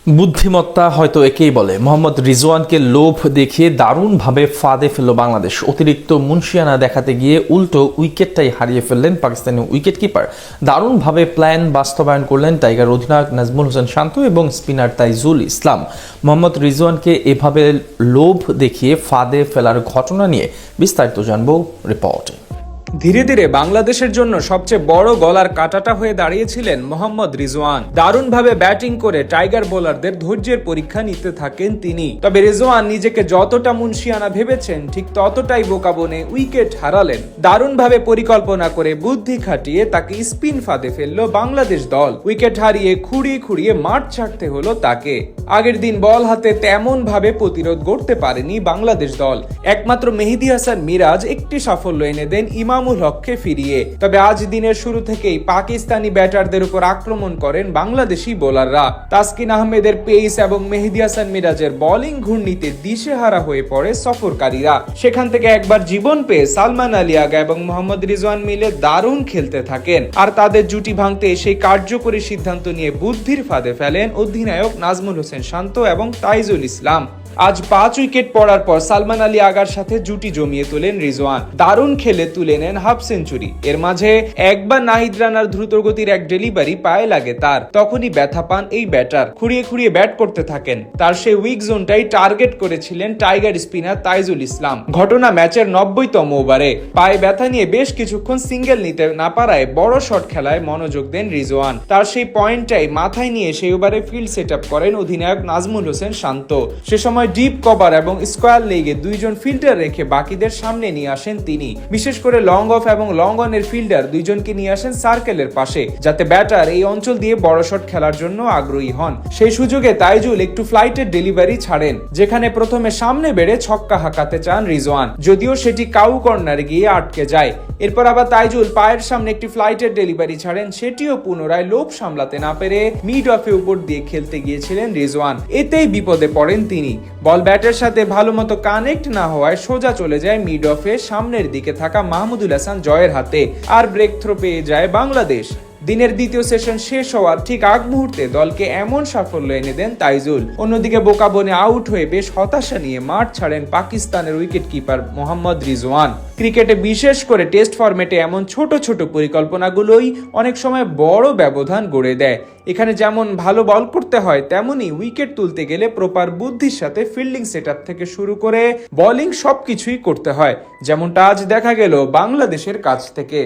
বুদ্ধিমত্তা হয়তো একেই বলে। মোহাম্মদ রিজওয়ানকে লোভ দেখিয়ে দারুণভাবে ফাঁদে ফেলল বাংলাদেশ। অতিরিক্ত মুন্সিয়ানা দেখাতে গিয়ে উল্টো উইকেটটাই হারিয়ে ফেললেন পাকিস্তানি উইকেট কিপার। দারুণভাবে প্ল্যান বাস্তবায়ন করলেন টাইগার অধিনায়ক নাজমুল হোসেন শান্ত এবং স্পিনার তাইজুল ইসলাম। মোহাম্মদ রিজওয়ানকে এভাবে লোভ দেখিয়ে ফাঁদে ফেলার ঘটনা নিয়ে বিস্তারিত জানব রিপোর্টে। ধীরে ধীরে বাংলাদেশের জন্য সবচেয়ে বড় গলার কাঁটাটা হয়ে দাঁড়িয়েছিলেন মোহাম্মদ রিজওয়ান। দারুণভাবে ব্যাটিং করে টাইগার বোলারদের ধৈর্যের পরীক্ষা নিতে থাকেন তিনি। তবে রিজওয়ান নিজেকে যতটা মুন্সিয়ানা ভেবেছেন ঠিক ততটাই বোকা বনে উইকেট হারালেন। দারুণভাবে পরিকল্পনা করে বুদ্ধি খাটিয়ে তাকে স্পিন ফাঁদে ফেলল বাংলাদেশ দল। উইকেট হারিয়ে খুঁড়িয়ে খুঁড়িয়ে মাঠ ছাড়তে হলো তাকে। আগের দিন বল হাতে তেমন ভাবে প্রতিরোধ গড়তে পারেনি বাংলাদেশ দল। একমাত্র মেহেদী হাসান মিরাজ একটি সাফল্য এনে দেন ইমামুল হককে ফিরিয়ে। তবে আজ দিনের শুরু থেকেই পাকিস্তানি ব্যাটারদের উপর আক্রমণ করেন বাংলাদেশি বোলাররা। তাসকিন আহমেদের পেস এবং মেহেদী হাসান মিরাজের বোলিং ঘূর্ণিতে দিশেহারা হয়ে পড়ে সফরকারীরা। সেখান থেকে একবার জীবন পেয়ে সালমান আলী আগা এবং মোহাম্মদ রিজওয়ান মিলে দারুণ খেলতে থাকেন। আর তাদের জুটি ভাঙতে সেই কার্যকরী সিদ্ধান্ত নিয়ে বুদ্ধির ফাঁদে ফেলেন অধিনায়ক নাজমুল হোসেন শান্ত এবং তাইজুল ইসলাম। আজ 5 উইকেট পড়ার পর সালমান আলী আগার সাথে জুটি জমিয়ে তোলেন রিজওয়ান। দারুণ খেলে তুলে নেন হাফ সেঞ্চুরি। এর মাঝে একবার নাহিদ রানার দ্রুতগতির এক ডেলিভারি পায়ে লাগে তার, তখনই ব্যথা পান এই ব্যাটার। খুঁড়িয়ে খুঁড়িয়ে ব্যাট করতে থাকেন। তার সেই উইক জোনটাই টার্গেট করেছিলেন টাইগার স্পিনার তাইজুল ইসলাম। ঘটনা ম্যাচের 90তম ওভারে। পায়ে ব্যথা নিয়ে বেশ কিছুক্ষণ সিঙ্গেল নিতে না পারায় বড় শট খেলায় মনোযোগ দেন রিজওয়ান। তার সেই পয়েন্টটাই মাথায় নিয়ে সেই ওভারে ফিল্ড সেট আপ করেন অধিনায়ক নাজমুল হোসেন শান্ত। সে সময় ডিপ কভার এবং স্কোয়ার লেগে দুইজন ফিল্ডার রেখে বাকিদের সামনে নিয়ে আসেন তিনি। বিশেষ করে লং অফ এবং লং অনের ফিল্ডার দুইজনকে নিয়ে আসেন সার্কেলের পাশে, যাতে ব্যাটার এই অঞ্চল দিয়ে বড় শট খেলার জন্য আগ্রহী হন। সেই সুযোগে তাইজুল একটু ফ্লাইটের ডেলিভারি ছাড়েন, যেখানে প্রথমে সামনে বেড়ে ছক্কা হাঁকাতে চান রিজওয়ান, যদিও সেটি কাউ কর্নারে গিয়ে আটকে যায়। এরপর আবার তাইজুল পায়ের সামনে একটি ফ্লাইটের ডেলিভারি ছাড়েন, সেটিও পুনরায় লোভ সামলাতে না পেরে মিড অফে উপর দিয়ে খেলতে গিয়েছিলেন রিজওয়ান। এতেই বিপদে পড়েন তিনি। বল ব্যাটের সাথে ভালো মতো কানেক্ট না হওয়ায় সোজা চলে যায় মিড অফে সামনের দিকে থাকা মাহমুদুল হাসান জয়ের হাতে, আর ব্রেক থ্রো পেয়ে যায় বাংলাদেশ। দিনের দ্বিতীয় সেশন শেষ হওয়ার ঠিক আগ মুহূর্তে দলকে এমন সাফল্য এনে দেন তাইজুল। অন্যদিকে বোকা বনে আউট হয়ে বেশ হতাশা নিয়ে মাঠ ছাড়েন পাকিস্তানের উইকেট কিপার মোহাম্মদ রিজওয়ান। ক্রিকেটে বিশেষ করে টেস্ট ফরম্যাটে এমন ছোট ছোট পরিকল্পনাগুলোই অনেক সময় বড় ব্যবধান গড়ে দেয়। এখানে যেমন ভালো বল করতে হয়, তেমনি উইকেট তুলতে গেলে প্রপার বুদ্ধির সাথে ফিল্ডিং সেটআপ থেকে শুরু করে বোলিং সবকিছুই করতে হয়, যেমনটা আজ দেখা গেল বাংলাদেশের কাছ থেকে।